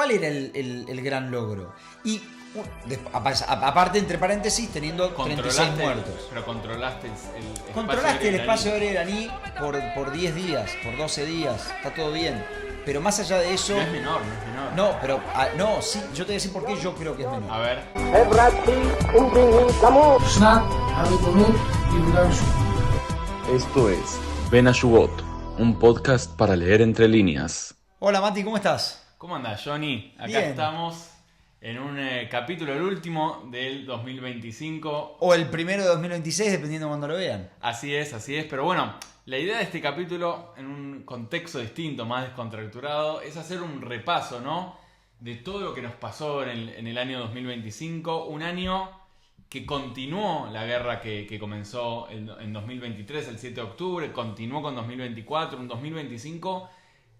¿Cuál era el gran logro? Y aparte, entre paréntesis, teniendo 36 muertos. Pero controlaste el Controlaste el espacio aéreo iraní por 10 días, por 12 días. Está todo bien. Pero más allá de eso... No es menor. No, pero... no, sí, yo te voy a decir por qué yo creo que es menor. A ver. Esto es Ben Ayugot, un podcast para leer entre líneas. Hola Mati, ¿cómo estás? ¿Cómo andás, Johnny? Acá Bien. Estamos en un capítulo, el último del 2025. O el primero de 2026, dependiendo de cuando lo vean. Así es. Pero bueno, la idea de este capítulo, en un contexto distinto, más descontracturado, es hacer un repaso, ¿no? De todo lo que nos pasó en el año 2025. Un año que continuó la guerra que comenzó en 2023, el 7 de octubre, continuó con 2024, un 2025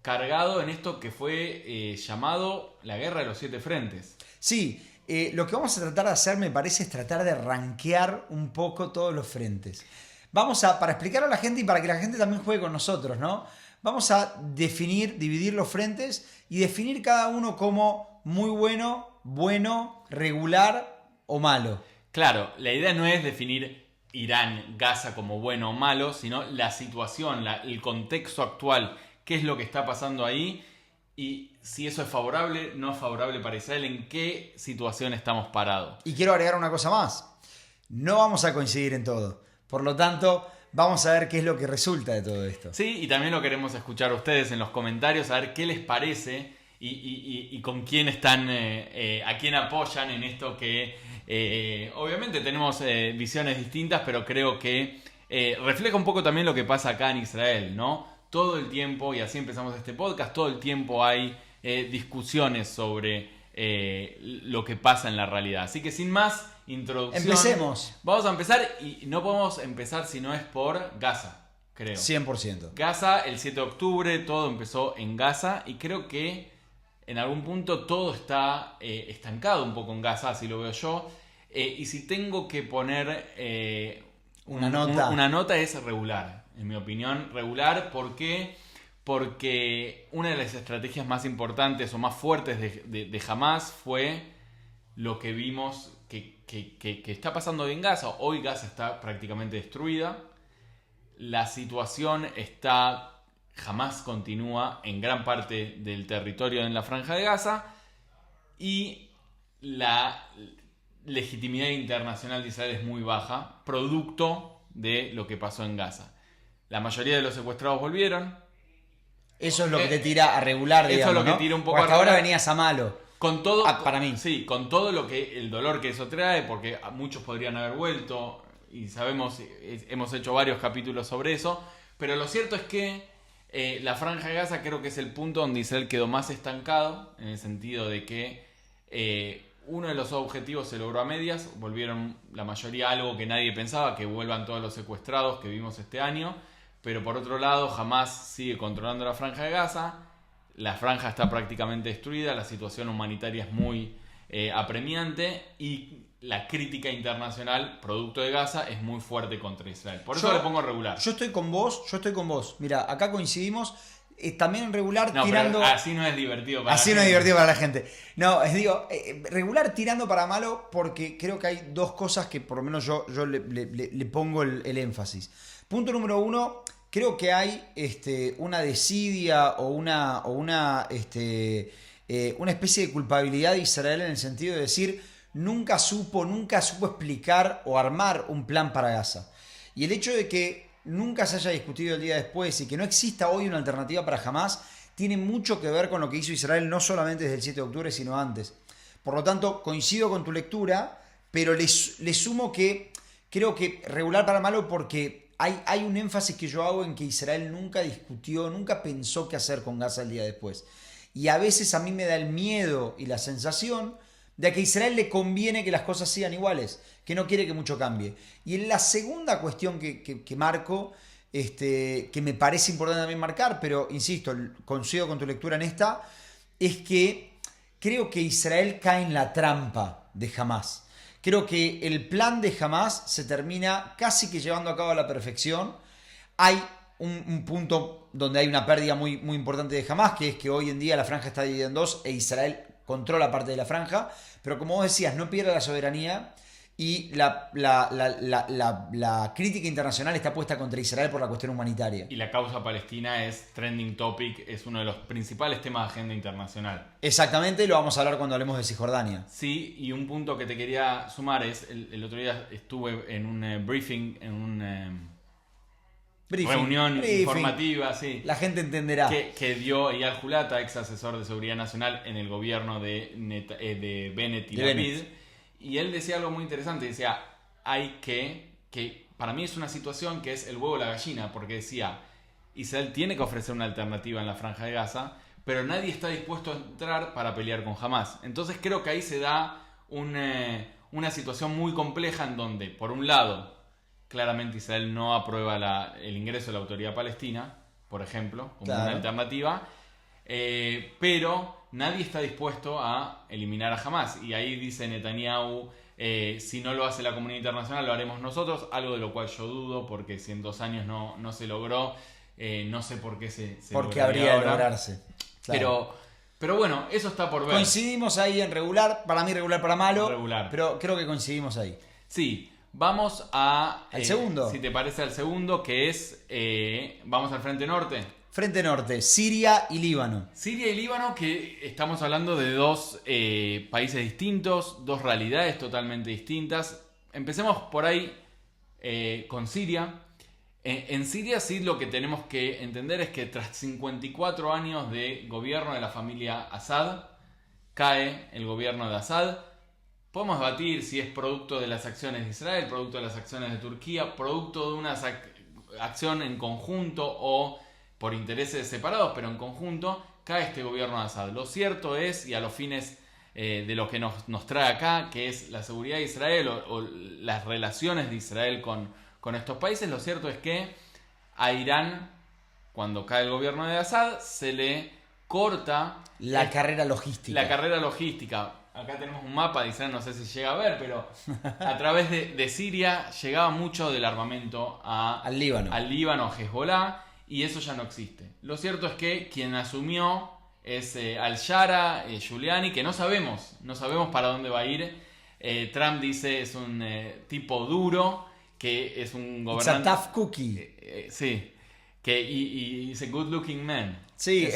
cargado en esto que fue llamado la Guerra de los Siete Frentes. Sí, lo que vamos a tratar de hacer, me parece, es tratar de rankear un poco todos los frentes. Para explicar a la gente y para que la gente también juegue con nosotros, ¿no? Vamos a dividir los frentes y definir cada uno como muy bueno, regular o malo. Claro, la idea no es definir Irán, Gaza como bueno o malo, sino la situación, el contexto actual, qué es lo que está pasando ahí y si eso es favorable, no es favorable para Israel, en qué situación estamos parados. Y quiero agregar una cosa más. No vamos a coincidir en todo. Por lo tanto, vamos a ver qué es lo que resulta de todo esto. Sí, y también lo queremos escuchar a ustedes en los comentarios, a ver qué les parece y con quién están, a quién apoyan en esto que obviamente tenemos visiones distintas, pero creo que refleja un poco también lo que pasa acá en Israel, ¿no? Todo el tiempo, y así empezamos este podcast, todo el tiempo hay discusiones sobre lo que pasa en la realidad. Así que sin más introducción, empecemos. Vamos a empezar y no podemos empezar si no es por Gaza, creo. 100%. Gaza, el 7 de octubre, todo empezó en Gaza y creo que en algún punto todo está estancado un poco en Gaza, así lo veo yo. Y si tengo que poner una nota es regular. En mi opinión, regular. ¿Por qué? Porque una de las estrategias más importantes o más fuertes de Hamás fue lo que vimos que está pasando hoy en Gaza. Hoy Gaza está prácticamente destruida. La situación Hamás continúa en gran parte del territorio en la Franja de Gaza. Y la legitimidad internacional de Israel es muy baja, producto de lo que pasó en Gaza. La mayoría de los secuestrados volvieron. Eso es lo que te tira a regular, digamos, eso es lo que ¿no? tira un poco hasta a ahora regular. venías a malo. Con todo, para mí. Sí, con todo el dolor que eso trae, porque muchos podrían haber vuelto, y sabemos, hemos hecho varios capítulos sobre eso, pero lo cierto es que la Franja de Gaza creo que es el punto donde Israel quedó más estancado, en el sentido de que uno de los objetivos se logró a medias, volvieron la mayoría a algo que nadie pensaba, que vuelvan todos los secuestrados que vimos este año, pero por otro lado Hamás sigue controlando la Franja de Gaza, la franja está prácticamente destruida, la situación humanitaria es muy apremiante y la crítica internacional producto de Gaza es muy fuerte contra Israel. Por eso le pongo regular. Yo estoy con vos. Mira, acá coincidimos. También en regular no, tirando... Pero así no es divertido para así la no es gente. divertido para la gente. No, regular tirando para malo porque creo que hay dos cosas que por lo menos yo le pongo el énfasis. Punto número uno, creo que hay una desidia o una especie de culpabilidad de Israel en el sentido de decir nunca supo explicar o armar un plan para Gaza. Y el hecho de que nunca se haya discutido el día después y que no exista hoy una alternativa para Hamás tiene mucho que ver con lo que hizo Israel no solamente desde el 7 de octubre sino antes. Por lo tanto, coincido con tu lectura, pero le sumo que creo que regular para malo porque hay un énfasis que yo hago en que Israel nunca discutió, nunca pensó qué hacer con Gaza el día después. Y a veces a mí me da el miedo y la sensación de que a Israel le conviene que las cosas sigan iguales, que no quiere que mucho cambie. Y en la segunda cuestión que marco, que me parece importante también marcar, pero insisto, coincido con tu lectura en esta, es que creo que Israel cae en la trampa de Hamás. Creo que el plan de Hamás se termina casi que llevando a cabo a la perfección. Hay un punto donde hay una pérdida muy, muy importante de Hamás, que es que hoy en día la franja está dividida en dos e Israel controla parte de la franja, pero como vos decías, no pierde la soberanía y la crítica internacional está puesta contra Israel por la cuestión humanitaria. Y la causa palestina es trending topic, es uno de los principales temas de agenda internacional. Exactamente, y lo vamos a hablar cuando hablemos de Cisjordania. Sí, y un punto que te quería sumar es, el otro día estuve en un briefing, en una reunión informativa, sí. La gente entenderá. Que dio Eyal Hulata, ex asesor de seguridad nacional en el gobierno de Bennett y Lapid. Y él decía algo muy interesante, decía, que para mí es una situación que es el huevo o la gallina, porque decía, Israel tiene que ofrecer una alternativa en la Franja de Gaza, pero nadie está dispuesto a entrar para pelear con Hamas. Entonces creo que ahí se da una situación muy compleja en donde, por un lado, claramente Israel no aprueba el ingreso de la autoridad palestina, por ejemplo, como una alternativa, pero nadie está dispuesto a eliminar a Hamas. Y ahí dice Netanyahu, si no lo hace la comunidad internacional, lo haremos nosotros, algo de lo cual yo dudo, porque si en 2 años no se logró, no sé por qué se porque habría de lograrse. Claro. Pero bueno, eso está por ver. Coincidimos ahí en regular, para mí regular para malo, regular. Pero creo que coincidimos ahí. Sí, vamos al segundo. Si te parece al segundo, que es, vamos al frente norte. Frente norte, Siria y Líbano. Siria y Líbano, que estamos hablando de 2 países distintos, 2 realidades totalmente distintas. Empecemos por ahí con Siria. En Siria sí lo que tenemos que entender es que tras 54 años de gobierno de la familia Assad, cae el gobierno de Assad. Podemos debatir si es producto de las acciones de Israel, producto de las acciones de Turquía, producto de una acción en conjunto o por intereses separados, pero en conjunto cae este gobierno de Assad. Lo cierto es, y a los fines de lo que nos trae acá, que es la seguridad de Israel o las relaciones de Israel con estos países, lo cierto es que a Irán, cuando cae el gobierno de Assad, se le corta la carrera logística. La carrera logística. Acá tenemos un mapa de Israel, no sé si llega a ver, pero a través de Siria llegaba mucho del armamento al Líbano, a Hezbollah, y eso ya no existe. Lo cierto es que quien asumió es Al-Shara, Giuliani, que no sabemos para dónde va a ir. Trump dice es un tipo duro, que es un gobernante... It's a tough cookie. Sí, y es a good looking man. Sí,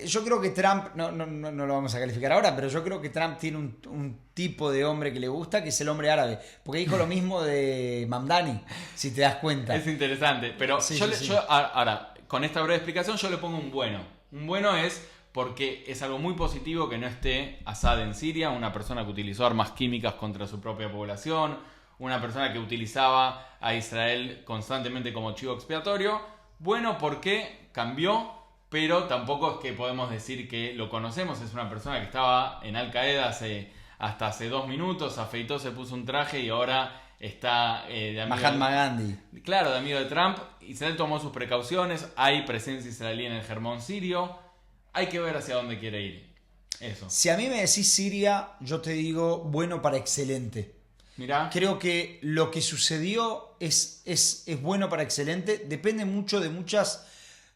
yo creo que Trump, no lo vamos a calificar ahora, pero yo creo que Trump tiene un tipo de hombre que le gusta, que es el hombre árabe. Porque dijo lo mismo de Mamdani, si te das cuenta. Es interesante, pero sí, yo ahora, con esta breve explicación, yo le pongo un bueno. Un bueno es porque es algo muy positivo que no esté Assad en Siria, una persona que utilizó armas químicas contra su propia población, una persona que utilizaba a Israel constantemente como chivo expiatorio. Bueno, porque cambió, pero tampoco es que podemos decir que lo conocemos. Es una persona que estaba en Al Qaeda hasta hace 2 minutos, afeitó, se puso un traje y ahora está de amigo Mahatma Gandhi. Claro, de amigo de Trump. Israel tomó sus precauciones, hay presencia israelí en el Hermón sirio. Hay que ver hacia dónde quiere ir. Eso. Si a mí me decís Siria, yo te digo bueno para excelente. Mirá. Creo que lo que sucedió es bueno para excelente. Depende mucho de muchas...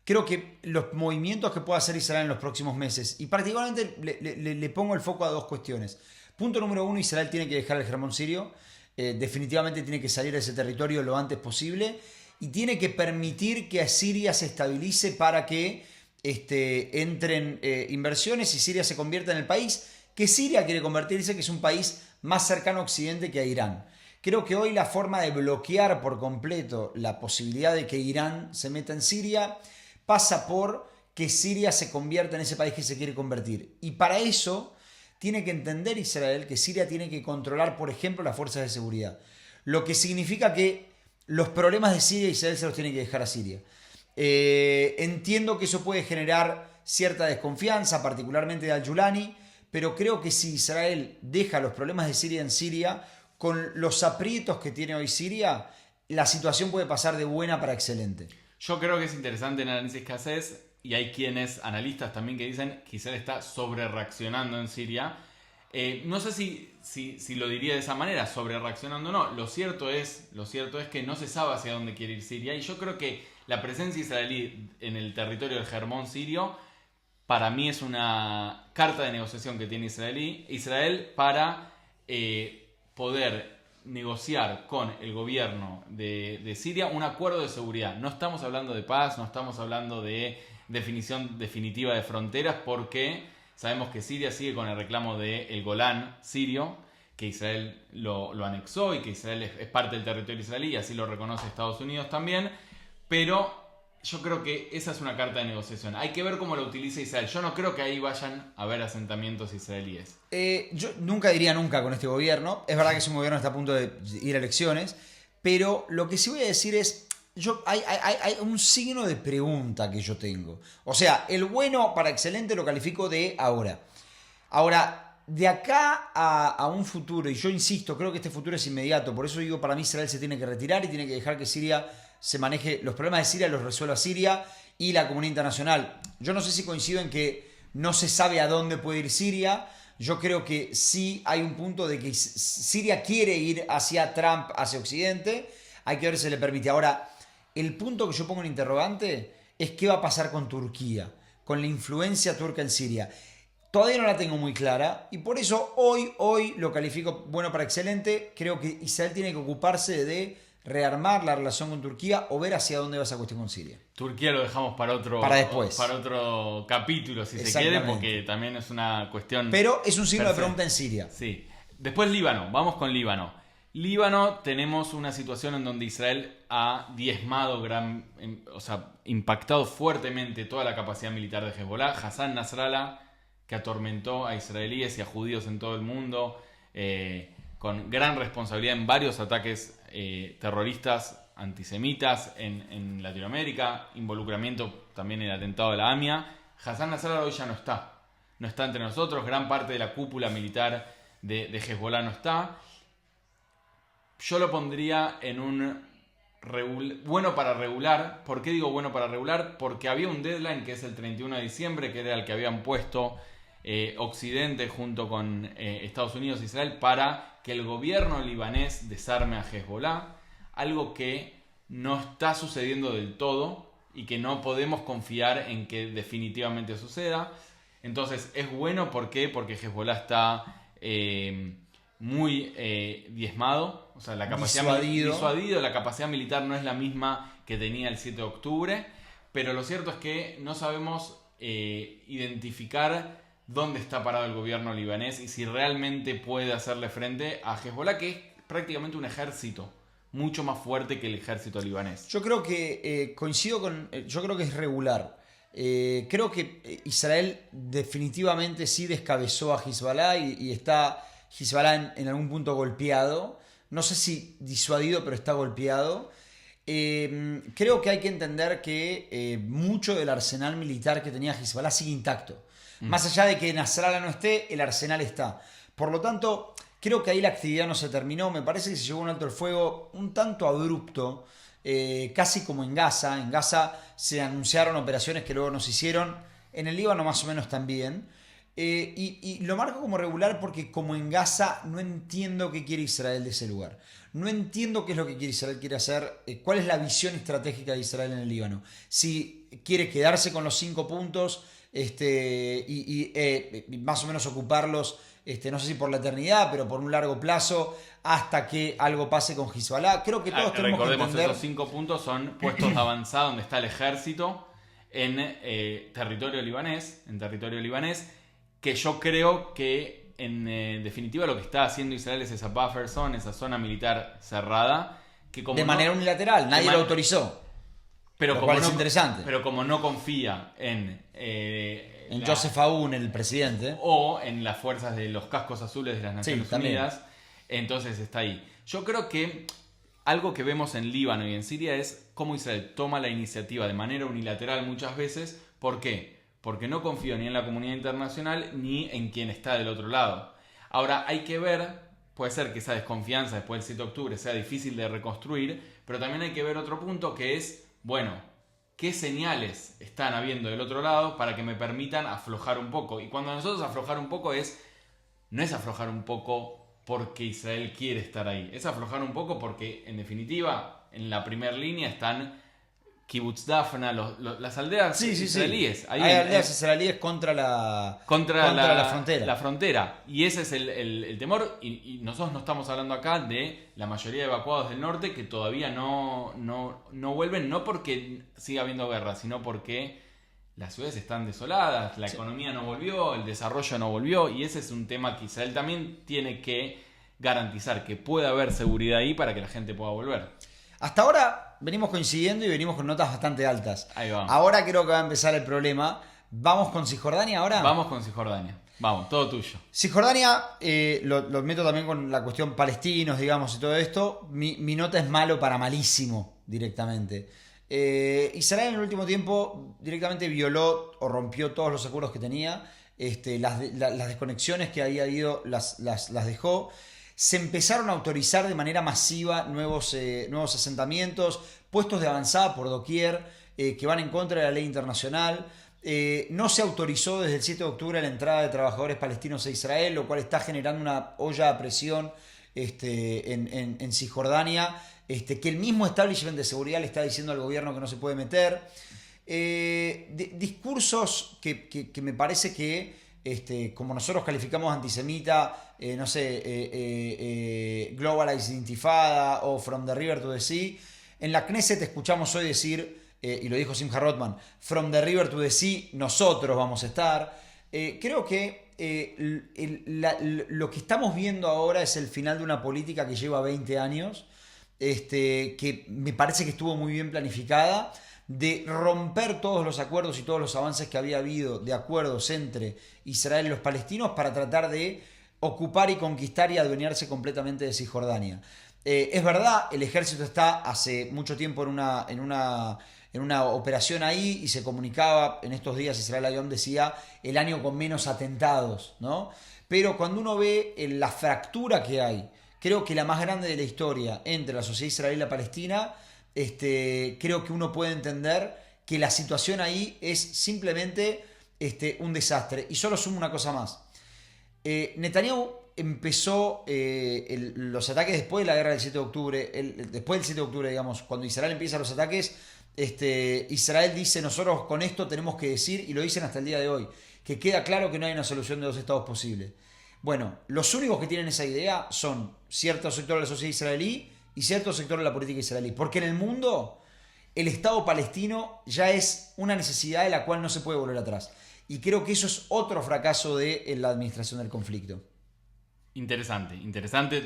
Creo que los movimientos que pueda hacer Israel en los próximos meses. Y particularmente le pongo el foco a 2 cuestiones. Punto número 1, Israel tiene que dejar el Hermón sirio. Definitivamente tiene que salir de ese territorio lo antes posible. Y tiene que permitir que a Siria se estabilice para que entren inversiones y Siria se convierta en el país que Siria quiere convertirse, que es un país más cercano a Occidente que a Irán. Creo que hoy la forma de bloquear por completo la posibilidad de que Irán se meta en Siria pasa por que Siria se convierta en ese país que se quiere convertir. Y para eso tiene que entender Israel que Siria tiene que controlar, por ejemplo, las fuerzas de seguridad. Lo que significa que los problemas de Siria Israel se los tiene que dejar a Siria. Entiendo que eso puede generar cierta desconfianza, particularmente de Al-Julani, pero creo que si Israel deja los problemas de Siria en Siria, con los aprietos que tiene hoy Siria, la situación puede pasar de buena para excelente. Yo creo que es interesante el análisis que haces, y hay analistas también que dicen que Israel está sobre reaccionando en Siria. No sé si lo diría de esa manera, sobre reaccionando o no. Lo cierto es que no se sabe hacia dónde quiere ir Siria, y yo creo que la presencia israelí en el territorio del Hermón sirio, para mí carta de negociación que tiene Israel para poder negociar con el gobierno de Siria un acuerdo de seguridad. No estamos hablando de paz, no estamos hablando de definición definitiva de fronteras, porque sabemos que Siria sigue con el reclamo del Golán sirio, que Israel lo anexó y que Israel es parte del territorio israelí, y así lo reconoce Estados Unidos también, pero yo creo que esa es una carta de negociación. Hay que ver cómo lo utiliza Israel. Yo no creo que ahí vayan a haber asentamientos israelíes. Yo nunca diría nunca con este gobierno. Es verdad que es un gobierno que está a punto de ir a elecciones, pero lo que sí voy a decir es, hay un signo de pregunta que yo tengo. O sea, el bueno para excelente lo califico de ahora. Ahora, de acá a un futuro, y yo insisto, creo que este futuro es inmediato, por eso digo, para mí Israel se tiene que retirar y tiene que dejar que Siria se maneje, los problemas de Siria los resuelva Siria y la comunidad internacional. Yo no sé si coincido en que no se sabe a dónde puede ir Siria. Yo creo que sí hay un punto de que Siria quiere ir hacia Trump, hacia Occidente. Hay que ver si se le permite. Ahora, el punto que yo pongo en interrogante es qué va a pasar con Turquía, con la influencia turca en Siria. Todavía no la tengo muy clara y por eso hoy lo califico bueno para excelente. Creo que Israel tiene que ocuparse de rearmar la relación con Turquía o ver hacia dónde va esa cuestión con Siria. Turquía lo dejamos para después. Para otro capítulo, si se quiere, porque también es una cuestión... Pero es un signo de pregunta en Siria. Sí. Después Líbano, vamos con Líbano. Líbano, tenemos una situación en donde Israel ha diezmado, impactado fuertemente toda la capacidad militar de Hezbollah. Hassan Nasrallah, que atormentó a israelíes y a judíos en todo el mundo, con gran responsabilidad en varios ataques terroristas antisemitas en Latinoamérica, involucramiento también en el atentado de la AMIA. Hassan Nasrallah hoy ya no está entre nosotros, gran parte de la cúpula militar de Hezbollah no está. Yo lo pondría en un bueno para regular. ¿Por qué digo bueno para regular? Porque había un deadline que es el 31 de diciembre, que era el que habían puesto Occidente junto con Estados Unidos e Israel para que el gobierno libanés desarme a Hezbollah, algo que no está sucediendo del todo y que no podemos confiar en que definitivamente suceda. Entonces es bueno, ¿por qué? Porque Hezbollah está muy diezmado, o sea, la capacidad disuadido, la capacidad militar no es la misma que tenía el 7 de octubre, pero lo cierto es que no sabemos identificar dónde está parado el gobierno libanés y si realmente puede hacerle frente a Hezbollah, que es prácticamente un ejército mucho más fuerte que el ejército libanés. Yo creo que coincido con... yo creo que es regular. Creo que Israel definitivamente sí descabezó a Hezbollah y está Hezbollah en algún punto golpeado. No sé si disuadido, pero está golpeado. Creo que hay que entender que mucho del arsenal militar que tenía Hezbollah sigue intacto. Más allá de que Nasrallah no esté, el arsenal está. Por lo tanto, creo que ahí la actividad no se terminó. Me parece que se llegó a un alto el fuego un tanto abrupto, casi como en Gaza. En Gaza se anunciaron operaciones que luego no se hicieron. En el Líbano más o menos también. Y lo marco como regular porque como en Gaza no entiendo qué quiere Israel de ese lugar. No entiendo qué es lo que Israel quiere hacer, cuál es la visión estratégica de Israel en el Líbano. Si quiere quedarse con los 5 puntos y más o menos ocuparlos, no sé si por la eternidad, pero por un largo plazo, hasta que algo pase con Hezbollah. Creo que todos tenemos que entender... Esos 5 puntos son puestos de avanzada donde está el ejército en territorio libanés, que yo creo que en definitiva lo que está haciendo Israel es esa buffer zone, esa zona militar cerrada, que como de manera unilateral, nadie lo autorizó. Pero lo como cual es interesante. Pero como no confía en Joseph Aoun, el presidente, o en las fuerzas de los cascos azules de las Naciones Unidas, entonces está ahí. Yo creo que algo que vemos en Líbano y en Siria es cómo Israel toma la iniciativa de manera unilateral muchas veces. ¿Por qué? Porque no confío ni en la comunidad internacional ni en quien está del otro lado. Ahora hay que ver, puede ser que esa desconfianza después del 7 de octubre sea difícil de reconstruir, pero también hay que ver otro punto que es, bueno, ¿qué señales están habiendo del otro lado para que me permitan aflojar un poco? Y cuando nosotros aflojar un poco no es aflojar un poco porque Israel quiere estar ahí, es aflojar un poco porque en definitiva en la primera línea están Kibbutz Dafna, las aldeas israelíes. Ahí Hay aldeas israelíes contra la frontera. La frontera. Y ese es el temor. Y nosotros no estamos hablando acá de la mayoría de evacuados del norte que todavía no vuelven, no porque siga habiendo guerra, sino porque las ciudades están desoladas, la economía no volvió, el desarrollo no volvió. Y ese es un tema que Israel también tiene que garantizar que pueda haber seguridad ahí para que la gente pueda volver. Hasta ahora venimos coincidiendo y venimos con notas bastante altas. Ahí va. Ahora creo que va a empezar el problema. ¿Vamos con Cisjordania ahora? Vamos con Cisjordania. Vamos, todo tuyo. Cisjordania, lo meto también con la cuestión palestinos, digamos, y todo esto. Mi nota es malo para malísimo, directamente. Israel en el último tiempo directamente violó o rompió todos los acuerdos que tenía. Las desconexiones que había habido las dejó. Se empezaron a autorizar de manera masiva nuevos asentamientos, puestos de avanzada por doquier, que van en contra de la ley internacional. No se autorizó desde el 7 de octubre la entrada de trabajadores palestinos a Israel, lo cual está generando una olla a presión en Cisjordania, que el mismo establishment de seguridad le está diciendo al gobierno que no se puede meter. Discursos que me parece que, como nosotros calificamos antisemita, Globalized Intifada o From the River to the Sea, en la Knesset escuchamos hoy decir, y lo dijo Simcha Rothman, From the River to the Sea, nosotros vamos a estar. Creo que lo que estamos viendo ahora es el final de una política que lleva 20 años, que me parece que estuvo muy bien planificada, de romper todos los acuerdos y todos los avances que había habido de acuerdos entre Israel y los palestinos para tratar de ocupar y conquistar y adueñarse completamente de Cisjordania. Es verdad, el ejército está hace mucho tiempo en una operación ahí y se comunicaba, en estos días Israel Hayom decía, el año con menos atentados, ¿no? Pero cuando uno ve la fractura que hay, creo que la más grande de la historia entre la sociedad israelí y la palestina, creo que uno puede entender que la situación ahí es simplemente un desastre. Y solo sumo una cosa más. Netanyahu empezó los ataques después de la guerra del 7 de octubre, después del 7 de octubre, digamos, cuando Israel empieza los ataques, Israel dice, nosotros con esto tenemos que decir, y lo dicen hasta el día de hoy, que queda claro que no hay una solución de dos estados posible. Bueno, los únicos que tienen esa idea son ciertos sectores de la sociedad israelí y ciertos sectores de la política israelí, porque en el mundo el Estado palestino ya es una necesidad de la cual no se puede volver atrás. Y creo que eso es otro fracaso de la administración del conflicto. Interesante.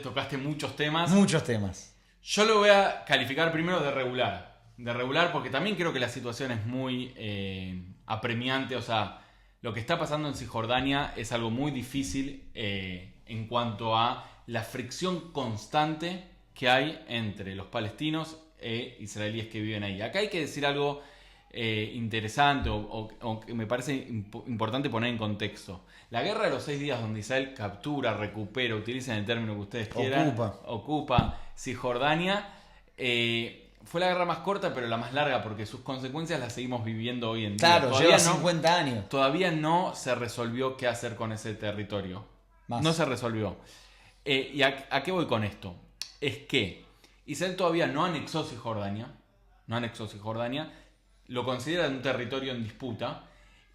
Tocaste muchos temas. Muchos temas. Yo lo voy a calificar primero de regular. De regular porque también creo que la situación es muy apremiante. O sea, lo que está pasando en Cisjordania es algo muy difícil en cuanto a la fricción constante que hay entre los palestinos e israelíes que viven ahí. Acá hay que decir algo interesante o que me parece importante poner en contexto. La guerra de los 6 días donde Israel captura, recupera, utilicen el término que ustedes quieran, ocupa Cisjordania, fue la guerra más corta pero la más larga porque sus consecuencias las seguimos viviendo hoy en día. Claro, lleva 50 años. Todavía no se resolvió qué hacer con ese territorio. No se resolvió. ¿Y a qué voy con esto? Es que Israel todavía no anexó Cisjordania, lo considera un territorio en disputa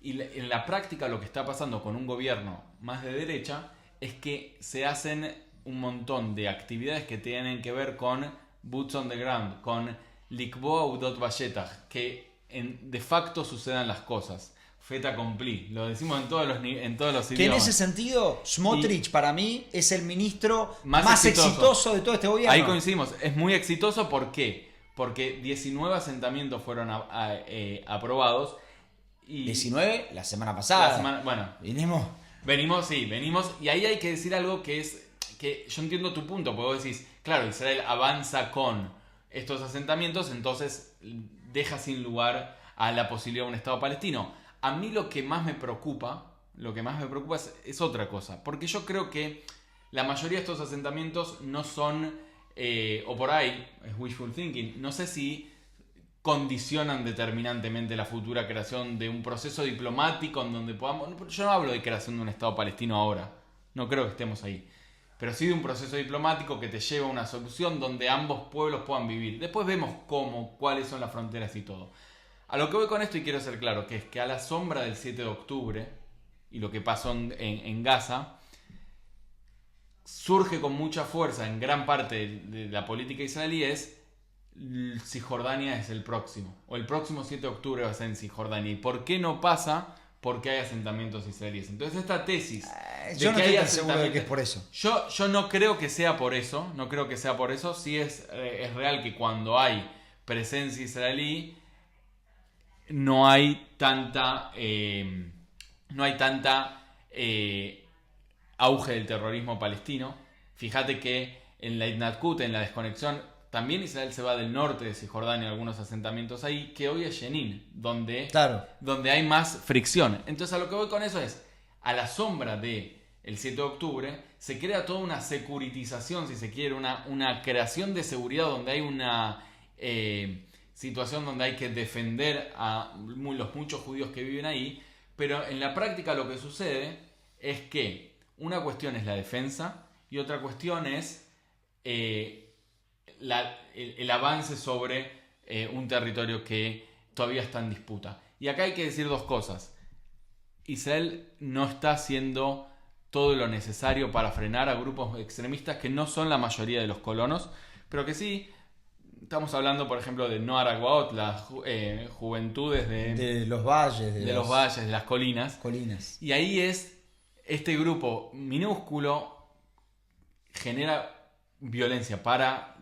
y en la práctica lo que está pasando con un gobierno más de derecha es que se hacen un montón de actividades que tienen que ver con boots on the ground, con likboa udot bashetach, que de facto sucedan las cosas. Fait accompli, lo decimos en todos los idiomas. Que en ese sentido, Smotrich para mí es el ministro más exitoso de todo este gobierno. Ahí coincidimos, es muy exitoso, ¿por qué? Porque 19 asentamientos fueron aprobados. Y 19 la semana pasada. Venimos, y ahí hay que decir algo que es, que yo entiendo tu punto, porque vos decís, claro, Israel avanza con estos asentamientos, entonces deja sin lugar a la posibilidad de un Estado palestino. A mí lo que más me preocupa es otra cosa, porque yo creo que la mayoría de estos asentamientos no son, o por ahí, es wishful thinking, no sé si condicionan determinantemente la futura creación de un proceso diplomático en donde podamos... Yo no hablo de creación de un Estado palestino ahora, no creo que estemos ahí, pero sí de un proceso diplomático que te lleva a una solución donde ambos pueblos puedan vivir. Después vemos cuáles son las fronteras y todo. A lo que voy con esto, y quiero ser claro, que es que a la sombra del 7 de octubre y lo que pasó en Gaza, surge con mucha fuerza en gran parte de la política israelí es Cisjordania es el próximo, o el próximo 7 de octubre va a ser en Cisjordania. ¿Y por qué no pasa? Porque hay asentamientos israelíes. Entonces esta tesis yo no estoy tan seguro de que es por eso. Yo no creo que sea por eso, sí es real que cuando hay presencia israelí no hay tanta auge del terrorismo palestino. Fíjate que en la Idnatkut, en la desconexión, también Israel se va del norte de Cisjordania, algunos asentamientos ahí, que hoy es Jenin, donde hay más fricción. Entonces a lo que voy con eso es, a la sombra de el 7 de octubre, se crea toda una securitización, si se quiere, una creación de seguridad donde hay una situación donde hay que defender a los muchos judíos que viven ahí, pero en la práctica lo que sucede es que una cuestión es la defensa y otra cuestión es el avance sobre un territorio que todavía está en disputa. Y acá hay que decir dos cosas. Israel no está haciendo todo lo necesario para frenar a grupos extremistas que no son la mayoría de los colonos, pero que sí. Estamos hablando, por ejemplo, de Noar Agbaot, las juventudes de los valles. De los valles, de las colinas. Y ahí este grupo minúsculo genera violencia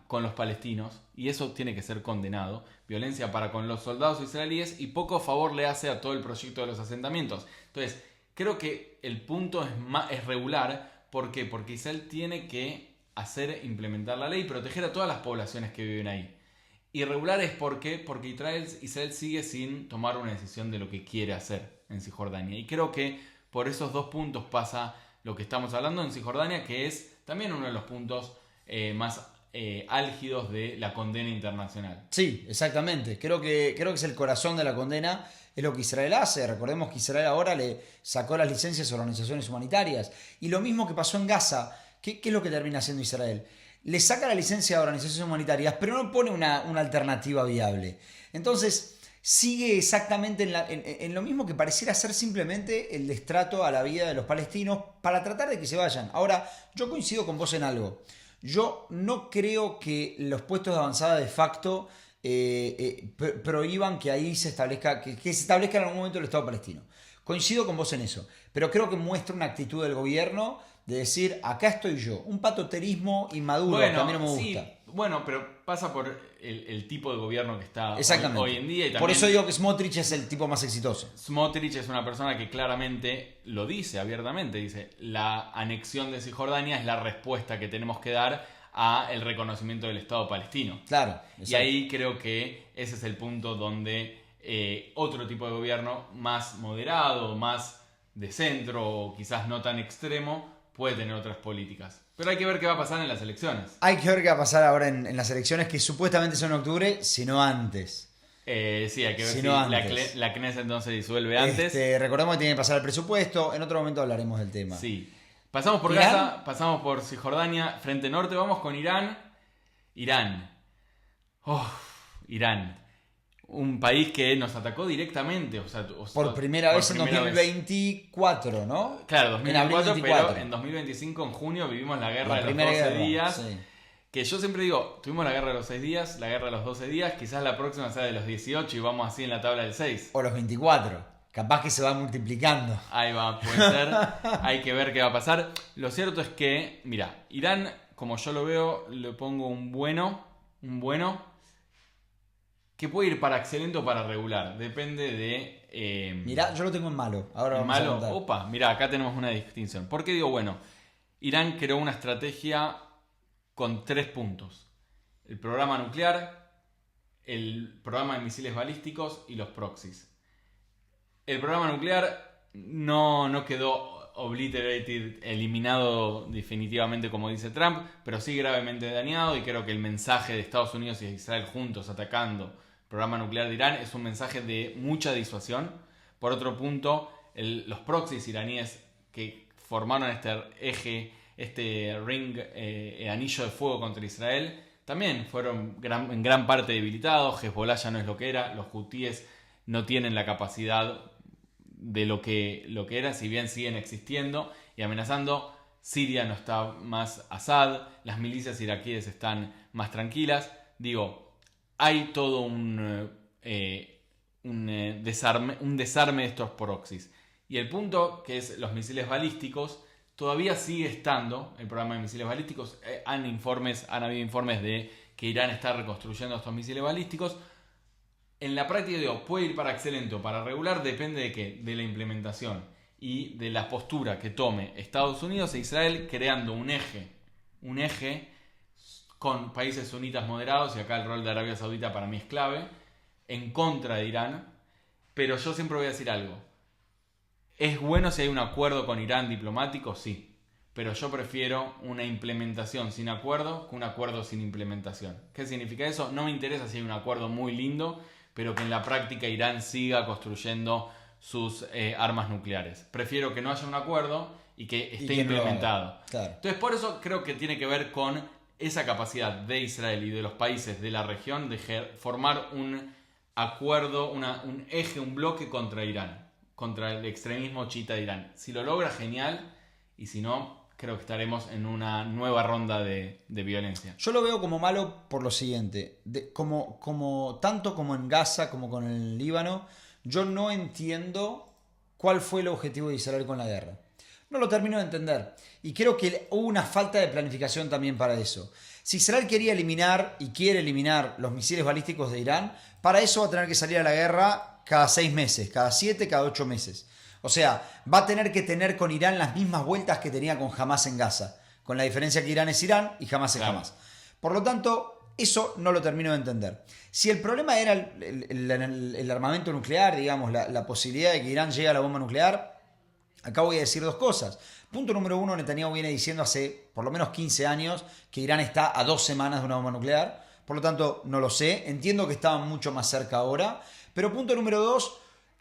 con los palestinos, y eso tiene que ser condenado. Violencia para con los soldados israelíes y poco favor le hace a todo el proyecto de los asentamientos. Entonces, creo que el punto es regular. ¿Por qué? Porque Israel tiene que implementar la ley y proteger a todas las poblaciones que viven ahí. Irregular es porque Israel sigue sin tomar una decisión de lo que quiere hacer en Cisjordania. Y creo que por esos dos puntos pasa lo que estamos hablando en Cisjordania, que es también uno de los puntos más álgidos de la condena internacional. Sí, exactamente. Creo que es el corazón de la condena, es lo que Israel hace. Recordemos que Israel ahora le sacó las licencias a organizaciones humanitarias. Y lo mismo que pasó en Gaza. ¿Qué es lo que termina haciendo Israel? Le saca la licencia a organizaciones humanitarias, pero no pone una alternativa viable. Entonces, sigue exactamente en lo mismo que pareciera ser simplemente el destrato a la vida de los palestinos para tratar de que se vayan. Ahora, yo coincido con vos en algo. Yo no creo que los puestos de avanzada de facto prohíban que ahí se establezca, que se establezca en algún momento el Estado palestino. Coincido con vos en eso, pero creo que muestra una actitud del gobierno de decir, acá estoy yo. Un patoterismo inmaduro, que a mí no me gusta. Sí, bueno, pero pasa por el tipo de gobierno que está hoy en día. Y también por eso digo que Smotrich es el tipo más exitoso. Smotrich es una persona que claramente lo dice abiertamente. Dice, la anexión de Cisjordania es la respuesta que tenemos que dar a el reconocimiento del Estado palestino. Claro. Y ahí creo que ese es el punto donde otro tipo de gobierno más moderado, más de centro o quizás no tan extremo puede tener otras políticas. Pero hay que ver qué va a pasar en las elecciones. Hay que ver qué va a pasar ahora en las elecciones que supuestamente son en octubre, si no antes. Sí, hay que ver si la Knesset no se disuelve antes. Recordemos que tiene que pasar el presupuesto. En otro momento hablaremos del tema. Sí. Pasamos por Gaza, pasamos por Cisjordania, frente norte, vamos con Irán. Irán. Un país que nos atacó directamente. Por primera vez en 2024, ¿no? Claro, 2024, pero en 2025, en junio, vivimos la guerra de los 12 días. Sí. Que yo siempre digo, tuvimos la guerra de los 6 días, la guerra de los 12 días, quizás la próxima sea de los 18 y vamos así en la tabla del 6. O los 24. Capaz que se va multiplicando. Ahí va, puede ser. Hay que ver qué va a pasar. Lo cierto es que, mira, Irán, como yo lo veo, le pongo un bueno, que puede ir para excelente o para regular. Depende de... Mirá, yo lo tengo en malo. Ahora ¿en malo? Opa, mirá, acá tenemos una distinción. ¿Por qué digo bueno? Irán creó una estrategia con 3 puntos. El programa nuclear, el programa de misiles balísticos y los proxies. El programa nuclear no quedó obliterated, eliminado definitivamente como dice Trump, pero sí gravemente dañado, y creo que el mensaje de Estados Unidos y Israel juntos atacando el programa nuclear de Irán es un mensaje de mucha disuasión. Por otro punto, los proxies iraníes que formaron este eje este anillo de fuego contra Israel, también fueron en gran parte debilitados. Hezbollah ya no es lo que era, los hutíes no tienen la capacidad de lo que era, si bien siguen existiendo y amenazando. Siria no está más Assad, las milicias iraquíes están más tranquilas. Digo, hay todo un desarme de estos proxies. Y el punto, que es los misiles balísticos, todavía sigue estando el programa de misiles balísticos. Han habido informes de que Irán está reconstruyendo estos misiles balísticos. En la práctica, digo, puede ir para excelente o para regular, depende de qué, de la implementación y de la postura que tome Estados Unidos e Israel, creando un eje con países sunitas moderados, y acá el rol de Arabia Saudita para mí es clave, en contra de Irán. Pero yo siempre voy a decir algo: ¿es bueno si hay un acuerdo con Irán diplomático? Sí, pero yo prefiero una implementación sin acuerdo que un acuerdo sin implementación. ¿Qué significa eso? No me interesa si hay un acuerdo muy lindo, pero que en la práctica Irán siga construyendo sus armas nucleares. Prefiero que no haya un acuerdo y que esté implementado. Claro. Entonces, por eso creo que tiene que ver con esa capacidad de Israel y de los países de la región de formar un acuerdo, un eje, un bloque contra Irán, contra el extremismo chiita de Irán. Si lo logra, genial, y si no, creo que estaremos en una nueva ronda de violencia. Yo lo veo como malo por lo siguiente: tanto como en Gaza como con el Líbano, yo no entiendo cuál fue el objetivo de Israel con la guerra. No lo termino de entender. Y creo que hubo una falta de planificación también para eso. Si Israel quería eliminar y quiere eliminar los misiles balísticos de Irán, para eso va a tener que salir a la guerra cada 6 meses, cada 7, cada 8 meses. O sea, va a tener que tener con Irán las mismas vueltas que tenía con Hamás en Gaza. Con la diferencia que Irán es Irán y Hamás es Hamás. Por lo tanto, eso no lo termino de entender. Si el problema era el armamento nuclear, digamos, la posibilidad de que Irán llegue a la bomba nuclear, acá voy a decir 2 cosas. Punto número 1, Netanyahu viene diciendo hace por lo menos 15 años que Irán está a 2 semanas de una bomba nuclear. Por lo tanto, no lo sé. Entiendo que estaban mucho más cerca ahora. Pero punto número 2,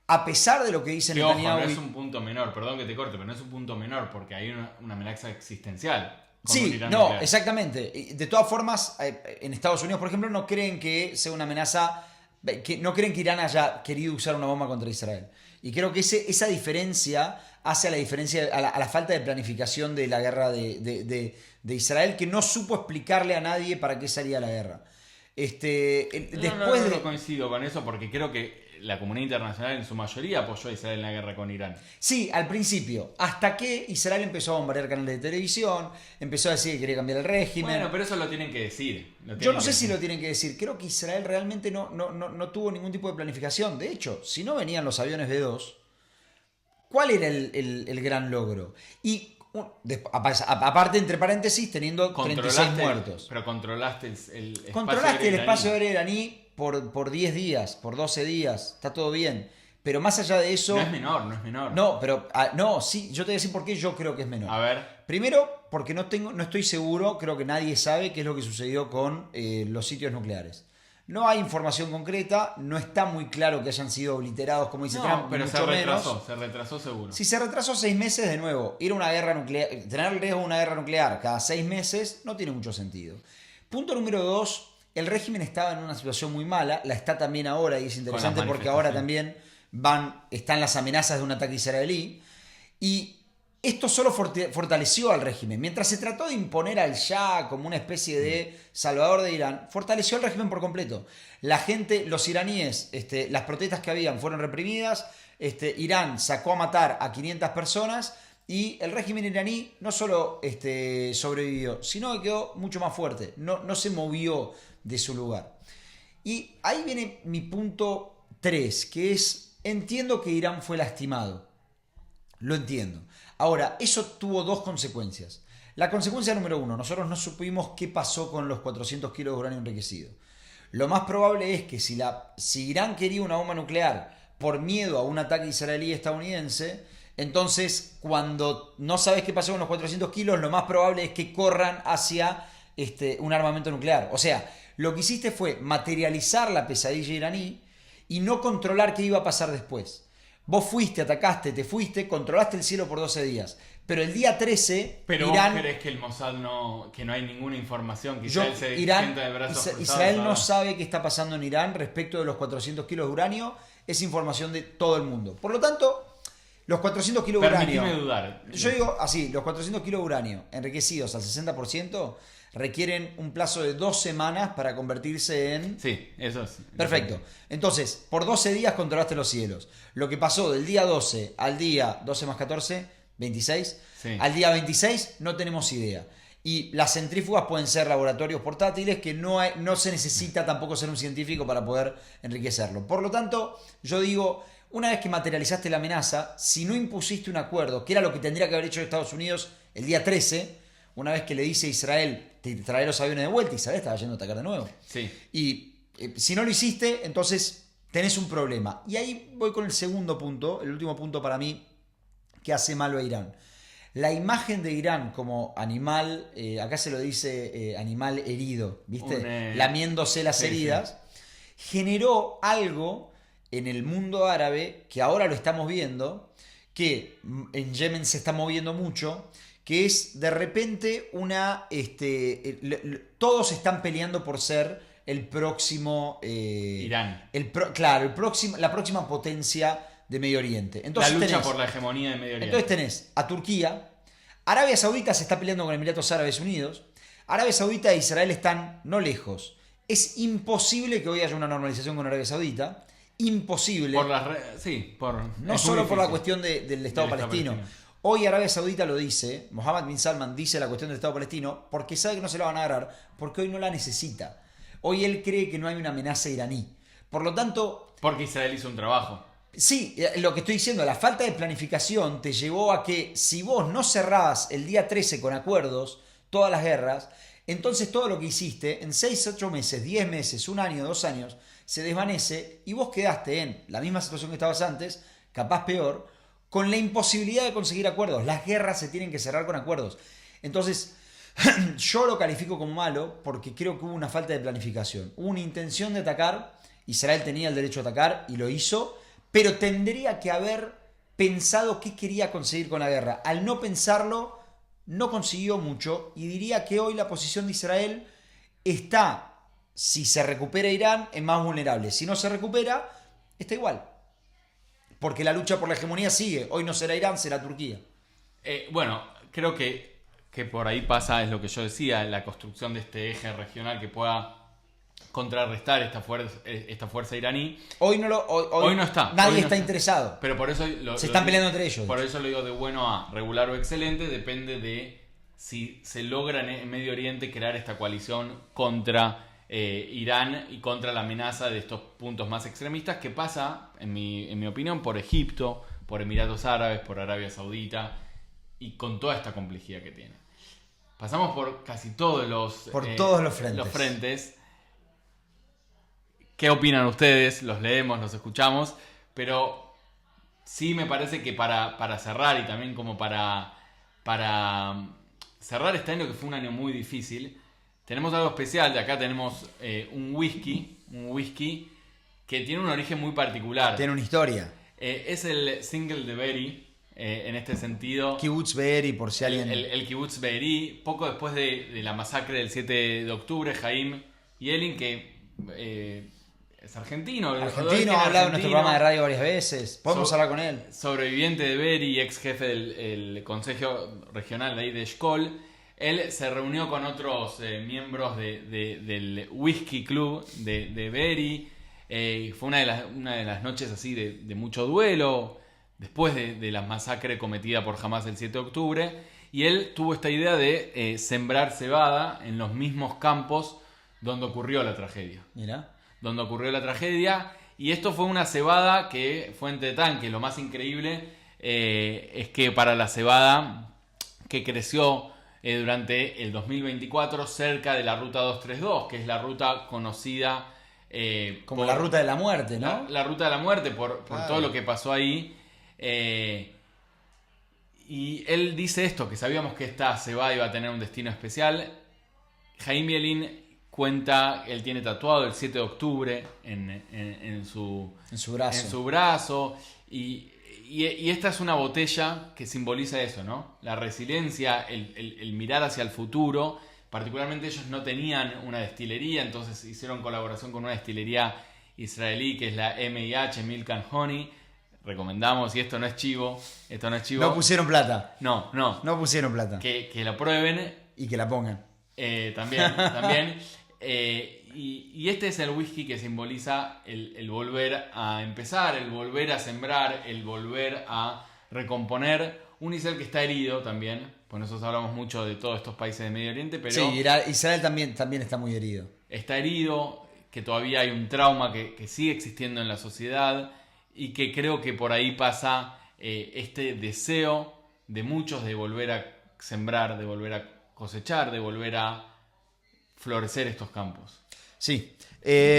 a pesar de lo que dice Netanyahu... no es un punto menor, perdón que te corte, pero no es un punto menor porque hay una amenaza existencial. Sí, no, exactamente. De todas formas, en Estados Unidos, por ejemplo, no creen que sea una amenaza, no creen que Irán haya querido usar una bomba contra Israel. Y creo que esa diferencia hace a la diferencia, a la falta de planificación de la guerra de Israel, que no supo explicarle a nadie para qué salía la guerra. No coincido con eso, porque creo que la comunidad internacional en su mayoría apoyó a Israel en la guerra con Irán. Sí, al principio, hasta que Israel empezó a bombardear canales de televisión, empezó a decir que quería cambiar el régimen. Bueno, pero eso lo tienen que decir. Yo no sé si lo tienen que decir. Creo que Israel realmente no tuvo ningún tipo de planificación. De hecho, si no venían los aviones B-2, ¿cuál era el gran logro? Y aparte, entre paréntesis, teniendo 36 muertos. Pero controlaste el espacio aéreo iraní por 10 días, por 12 días. Está todo bien. Pero más allá de eso... No es menor. No, pero... sí, yo te voy a decir por qué yo creo que es menor. A ver. Primero, porque no estoy seguro, creo que nadie sabe qué es lo que sucedió con los sitios nucleares. No hay información concreta, no está muy claro que hayan sido obliterados, como dice Trump, pero mucho se retrasó seguro. Si se retrasó 6 meses, de nuevo, ir a una guerra nuclear, tener el riesgo de una guerra nuclear cada 6 meses no tiene mucho sentido. Punto número 2, el régimen estaba en una situación muy mala, la está también ahora, y es interesante porque ahora también están las amenazas de un ataque israelí, y esto solo fortaleció al régimen. Mientras se trató de imponer al Shah como una especie de salvador de Irán, fortaleció al régimen por completo. La gente, los iraníes, las protestas que habían fueron reprimidas, Irán sacó a matar a 500 personas y el régimen iraní no solo sobrevivió, sino que quedó mucho más fuerte, no se movió de su lugar. Y ahí viene mi punto 3, que es, entiendo que Irán fue lastimado, lo entiendo. Ahora, eso tuvo 2 consecuencias. La consecuencia número 1, nosotros no supimos qué pasó con los 400 kilos de uranio enriquecido. Lo más probable es que si Irán quería una bomba nuclear por miedo a un ataque israelí estadounidense, entonces cuando no sabes qué pasó con los 400 kilos, lo más probable es que corran hacia un armamento nuclear. O sea, lo que hiciste fue materializar la pesadilla iraní y no controlar qué iba a pasar después. Vos fuiste, atacaste, te fuiste, controlaste el cielo por 12 días. Pero el día 13, Pero Irán... vos crees que el Mossad que no hay ninguna información, que Yo- Israel se Irán- sienta de brazos cruzados Israel no ahora? sabe qué está pasando en Irán respecto de los 400 kilos de uranio. Es información de todo el mundo. Por lo tanto, los 400 kilos de uranio... Permitime dudar. Yo digo así, los 400 kilos de uranio enriquecidos al 60% requieren un plazo de 2 semanas para convertirse en... Sí, eso es. Perfecto. Entonces, por 12 días controlaste los cielos. Lo que pasó del día 12 al día 12 más 14, 26, Sí. al día 26 no tenemos idea. Y las centrífugas pueden ser laboratorios portátiles que no se necesita tampoco ser un científico para poder enriquecerlo. Por lo tanto, yo digo, una vez que materializaste la amenaza, si no impusiste un acuerdo, que era lo que tendría que haber hecho Estados Unidos el día 13, una vez que le dice a Israel, te trae los aviones de vuelta, Israel estaba yendo a atacar de nuevo. Sí. Y si no lo hiciste, entonces tenés un problema. Y ahí voy con el segundo punto, el último punto para mí, que hace malo a Irán. La imagen de Irán como animal, acá se lo dice animal herido, ¿viste? Lamiéndose las sí, heridas, generó algo en el mundo árabe, que ahora lo estamos viendo, que en Yemen se está moviendo mucho, que es de repente una... todos están peleando por ser el próximo... Irán. La próxima potencia de Medio Oriente. Entonces La lucha tenés- por la hegemonía de Medio Oriente. entonces tenés a Turquía, Arabia Saudita se está peleando con Emiratos Árabes Unidos, Arabia Saudita e Israel están no lejos. Es imposible que hoy haya una normalización con Arabia Saudita, imposible. Por sí, No es solo muy por la difícil. cuestión del Estado palestino. Hoy Arabia Saudita lo dice, Mohammed bin Salman dice la cuestión del Estado palestino porque sabe que no se la van a agarrar, porque hoy no la necesita. Hoy él cree que no hay una amenaza iraní. Por lo tanto, Porque Israel hizo un trabajo. sí, lo que estoy diciendo, la falta de planificación te llevó a que si vos no cerrabas el día 13 con acuerdos, todas las guerras, entonces todo lo que hiciste en 6, 8 meses, 10 meses, 1 año, 2 años, se desvanece y vos quedaste en la misma situación que estabas antes, capaz peor, con la imposibilidad de conseguir acuerdos. Las guerras se tienen que cerrar con acuerdos. Entonces, yo lo califico como malo porque creo que hubo una falta de planificación. Hubo una intención de atacar, Israel tenía el derecho a atacar y lo hizo, pero tendría que haber pensado qué quería conseguir con la guerra. Al no pensarlo, no consiguió mucho y diría que hoy la posición de Israel está, si se recupera Irán, es más vulnerable. Si no se recupera, está igual. Porque la lucha por la hegemonía sigue. Hoy no será Irán, será Turquía. Bueno, creo que por ahí pasa, es lo que yo decía, la construcción de este eje regional que pueda contrarrestar esta fuerza iraní. Hoy no está. Nadie Hoy no está está. interesado. Pero por eso Se están peleando entre ellos. Por eso lo digo de bueno a regular o excelente, depende de si se logra en Medio Oriente crear esta coalición contra Irán y contra la amenaza de estos puntos más extremistas, que pasa, en mi opinión, por Egipto, por Emiratos Árabes, por Arabia Saudita y con toda esta complejidad que tiene. Pasamos por casi todos todos los frentes. ¿Qué opinan ustedes? Los leemos, los escuchamos, pero sí me parece que para cerrar y también como para cerrar este año que fue un año muy difícil, tenemos algo especial. De acá tenemos un whisky que tiene un origen muy particular. Tiene una historia. Es el single de Be'eri, en este sentido. Kibbutz Be'eri, por si alguien... El Kibbutz Be'eri, poco después de la masacre del 7 de octubre, Haim Yelin, que es argentino. Ha hablado en nuestro programa de radio varias veces. Podemos hablar con él. Sobreviviente de Be'eri, ex jefe del Consejo Regional de ahí de Eshkol. Él se reunió con otros miembros del Whisky Club de Be'eri. Fue una de las noches así de mucho duelo, después de la masacre cometida por Hamas el 7 de octubre. Y él tuvo esta idea de sembrar cebada en los mismos campos donde ocurrió la tragedia. Mira. Donde ocurrió la tragedia. Y esto fue una cebada que fue entre tanques. Lo más increíble es que para la cebada que creció durante el 2024 cerca de la ruta 232, que es la ruta conocida como la ruta de la muerte, ¿no? La ruta de la muerte por Claro. todo lo que pasó ahí. Y él dice esto, que sabíamos que esta cebada iba a tener un destino especial. Haim Yelin cuenta, él tiene tatuado el 7 de octubre en su brazo. brazo, y Y esta es una botella que simboliza eso, ¿no? La resiliencia, el mirar hacia el futuro. Particularmente ellos no tenían una destilería, entonces hicieron colaboración con una destilería israelí que es la M&H, Milk and Honey. Recomendamos, y esto no es chivo. No pusieron plata. No. No pusieron plata. Que la prueben. Y que la pongan. También. Y este es el whisky que simboliza el volver a empezar, el volver a sembrar, el volver a recomponer. Un Israel que está herido también. Por nosotros hablamos mucho de todos estos países de Medio Oriente, pero... Sí, Israel también está muy herido. Está herido, que todavía hay un trauma que sigue existiendo en la sociedad y que creo que por ahí pasa este deseo de muchos de volver a sembrar, de volver a cosechar, de volver a florecer estos campos. Sí.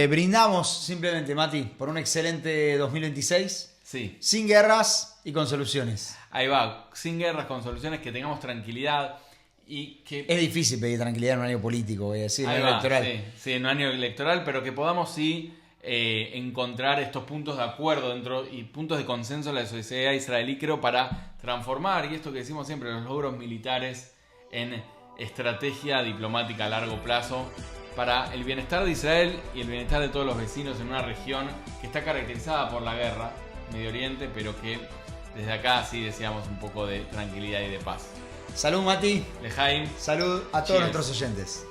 Brindamos simplemente, Mati, por un excelente 2026. Sí. Sin guerras y con soluciones. Ahí va, sin guerras, con soluciones, que tengamos tranquilidad y que... Es difícil pedir tranquilidad en un año político, voy a decir, en Ahí un va, año electoral. Sí, en un año electoral, pero que podamos sí encontrar estos puntos de acuerdo dentro y puntos de consenso en la sociedad israelí, creo, para transformar, y esto que decimos siempre, los logros militares en estrategia diplomática a largo plazo para el bienestar de Israel y el bienestar de todos los vecinos en una región que está caracterizada por la guerra, Medio Oriente, pero que desde acá sí deseamos un poco de tranquilidad y de paz. Salud, Mati. Lejaim. Salud a todos Cheers. nuestros oyentes.